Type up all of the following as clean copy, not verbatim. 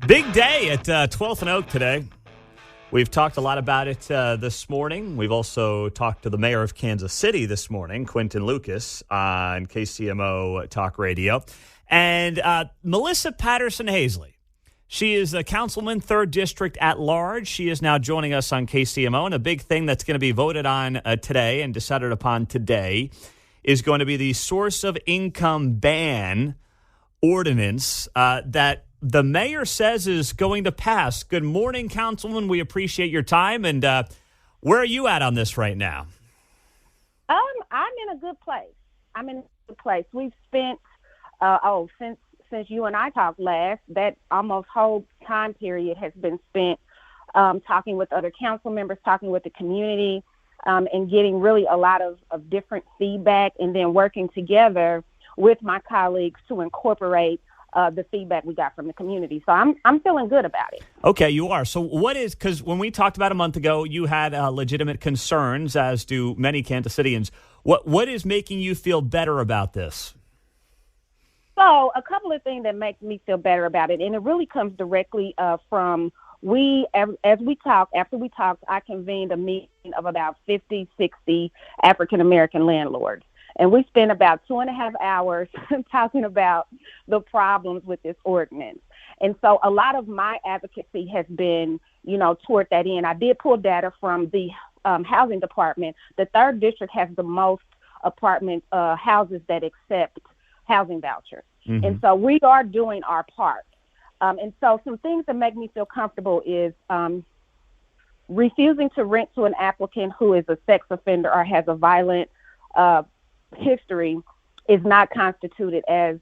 Big day at 12th and Oak today. We've talked a lot about it this morning. We've also talked to the mayor of Kansas City this morning, Quentin Lucas, on KCMO Talk Radio. And Melissa Patterson Hazley. She is a councilman, 3rd District at large. She is now joining us on KCMO. And a big thing that's going to be voted on today and decided upon today is going to be the source of income ban ordinance that the mayor says is going to pass. Good morning, Councilman. We appreciate your time. And where are you at on this right now? I'm in a good place. We've spent, since you and I talked last, that almost whole time period has been spent talking with other council members, talking with the community, and getting really a lot of different feedback, and then working together with my colleagues to incorporate the feedback we got from the community. So I'm feeling good about it. Okay, you are. So what is, because when we talked about a month ago, you had legitimate concerns, as do many Kansas Cityans. What is making you feel better about this? So a couple of things that make me feel better about it, and it really comes directly from after we talked, I convened a meeting of about 50, 60 African-American landlords. And we spent about 2.5 hours talking about the problems with this ordinance. And so a lot of my advocacy has been, toward that end. I did pull data from the housing department. The 3rd District has the most apartment houses that accept housing vouchers. Mm-hmm. And so we are doing our part. And so some things that make me feel comfortable is refusing to rent to an applicant who is a sex offender or has a violent history is not constituted as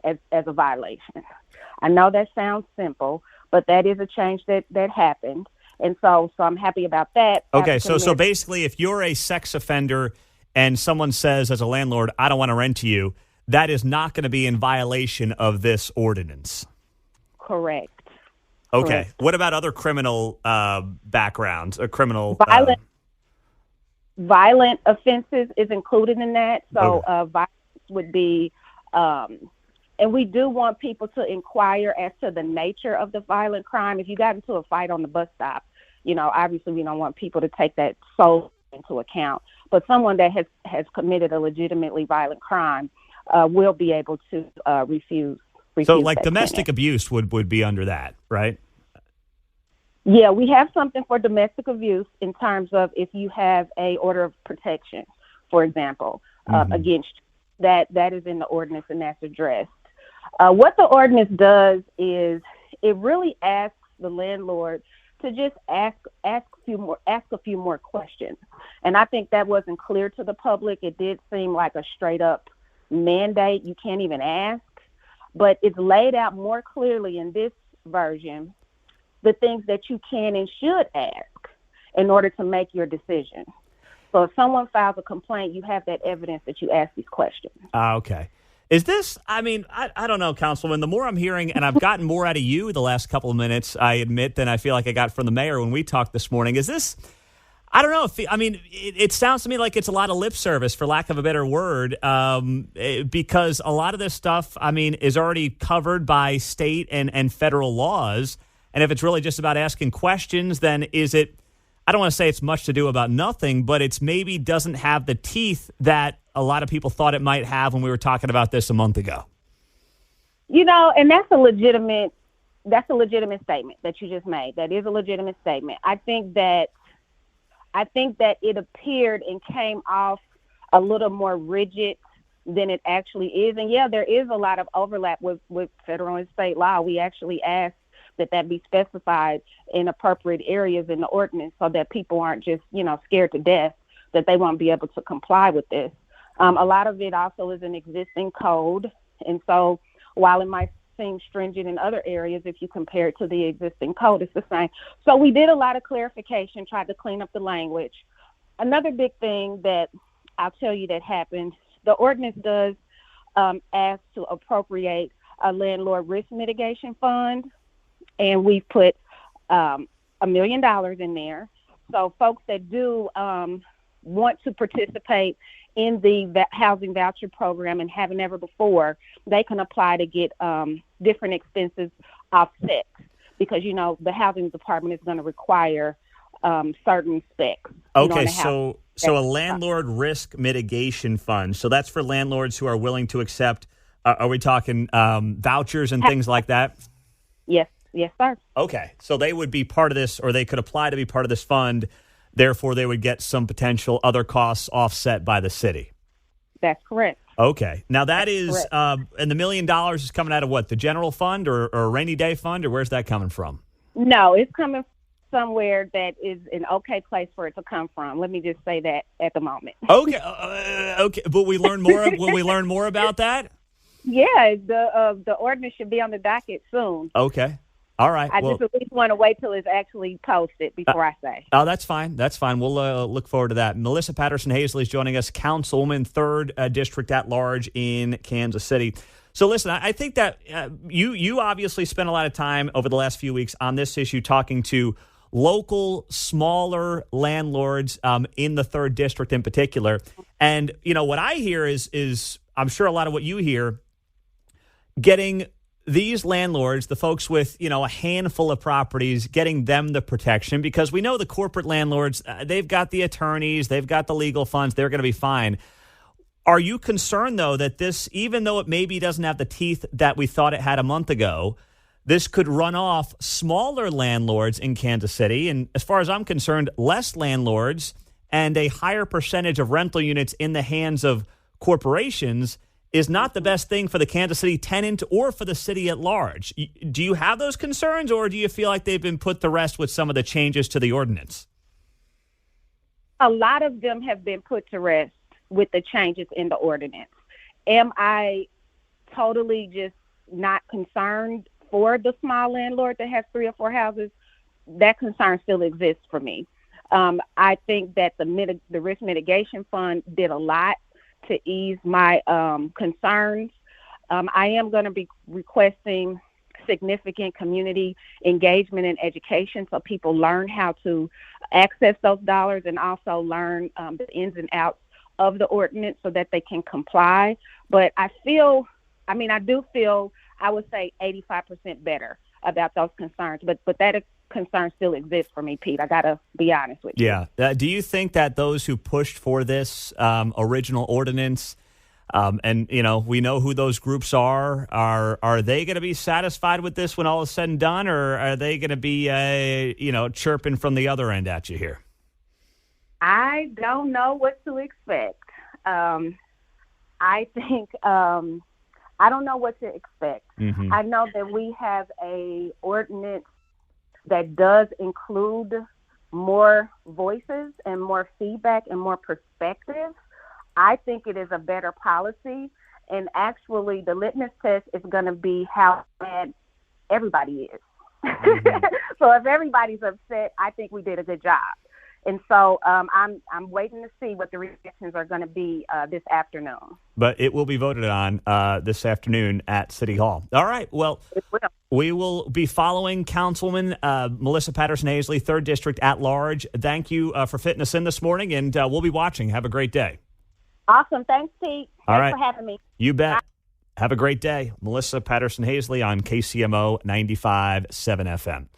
a violation. I know that sounds simple, but that is a change that happened. And so I'm happy about that. Okay, so basically if you're a sex offender and someone says as a landlord, I don't want to rent to you, that is not going to be in violation of this ordinance. Correct. Okay. Correct. What about other criminal backgrounds, criminal violent offenses is included in that. So violence would be, and we do want people to inquire as to the nature of the violent crime. If you got into a fight on the bus stop, obviously we don't want people to take that solely into account. But someone that has committed a legitimately violent crime will be able to refuse. So like domestic abuse would be under that, right? Yeah, we have something for domestic abuse in terms of if you have a order of protection, for example, against that is in the ordinance and that's addressed. What the ordinance does is it really asks the landlord to just ask a few more questions. And I think that wasn't clear to the public. It did seem like a straight up mandate. You can't even ask, but it's laid out more clearly in this version the things that you can and should ask in order to make your decision. So if someone files a complaint, you have that evidence that you ask these questions. Okay. Is this, I don't know, Councilman, the more I'm hearing, and I've gotten more out of you the last couple of minutes, I admit, than I feel like I got from the mayor when we talked this morning. Is this, I don't know, it sounds to me like it's a lot of lip service, for lack of a better word, because a lot of this stuff, is already covered by state and federal laws. And if it's really just about asking questions, then is it, I don't want to say it's much to do about nothing, but it's maybe doesn't have the teeth that a lot of people thought it might have when we were talking about this a month ago. And that's a legitimate statement that you just made. That is a legitimate statement. I think that it appeared and came off a little more rigid than it actually is. And yeah, there is a lot of overlap with federal and state law. We actually asked that be specified in appropriate areas in the ordinance so that people aren't just, scared to death that they won't be able to comply with this. A lot of it also is an existing code. And so while it might seem stringent in other areas, if you compare it to the existing code, it's the same. So we did a lot of clarification, tried to clean up the language. Another big thing that I'll tell you that happened, the ordinance does ask to appropriate a landlord risk mitigation fund. And we've put $1 million in there. So folks that do want to participate in the housing voucher program and haven't ever before, they can apply to get different expenses offset. because, the housing department is going to require certain specs. Okay, so a landlord risk mitigation fund. So that's for landlords who are willing to accept, are we talking vouchers and things like that? Yes, sir. Okay, so they would be part of this, or they could apply to be part of this fund. Therefore, they would get some potential other costs offset by the city. That's correct. Okay. Now, that is, and the $1 million is coming out of what, the general fund or a rainy day fund, or where's that coming from? No, it's coming somewhere that is an okay place for it to come from. Let me just say that at the moment. Okay. Okay. Will we learn more? Will we learn more about that? Yeah, the ordinance should be on the docket soon. Okay. All right. I just at least want to wait till it's actually posted before I say. Oh, that's fine. That's fine. We'll look forward to that. Melissa Patterson Hazley is joining us, Councilwoman, 3rd District at Large in Kansas City. So listen, I think that you obviously spent a lot of time over the last few weeks on this issue talking to local, smaller landlords in the 3rd District in particular. And, what I hear is I'm sure a lot of what you hear, getting these landlords, the folks with, a handful of properties, getting them the protection, because we know the corporate landlords, they've got the attorneys, they've got the legal funds, they're going to be fine. Are you concerned, though, that this, even though it maybe doesn't have the teeth that we thought it had a month ago, this could run off smaller landlords in Kansas City? And as far as I'm concerned, less landlords and a higher percentage of rental units in the hands of corporations is not the best thing for the Kansas City tenant or for the city at large. Do you have those concerns, or do you feel like they've been put to rest with some of the changes to the ordinance? A lot of them have been put to rest with the changes in the ordinance. Am I totally just not concerned for the small landlord that has 3 or 4 houses? That concern still exists for me. I think that the risk mitigation fund did a lot to ease my concerns. I am going to be requesting significant community engagement and education so people learn how to access those dollars and also learn the ins and outs of the ordinance so that they can comply. But I do feel, I would say 85% better about those concerns. But that concern still exists for me, Pete. I got to be honest with you. Yeah. Do you think that those who pushed for this original ordinance, and, we know who those groups are they going to be satisfied with this when all is said and done, or are they going to be, chirping from the other end at you here? I don't know what to expect. I think I don't know what to expect. Mm-hmm. I know that we have a ordinance that does include more voices and more feedback and more perspective. I think it is a better policy. And actually, the litmus test is going to be how bad everybody is. Mm-hmm. So if everybody's upset, I think we did a good job. And so I'm waiting to see what the reactions are going to be this afternoon. But it will be voted on this afternoon at City Hall. All right. Well, we will be following Councilwoman Melissa Patterson Hazley, 3rd District at Large. Thank you for fitting us in this morning, and we'll be watching. Have a great day. Awesome. Thanks, Pete. All Thanks for having me. You bet. Bye. Have a great day. Melissa Patterson Hazley on KCMO 95.7 FM.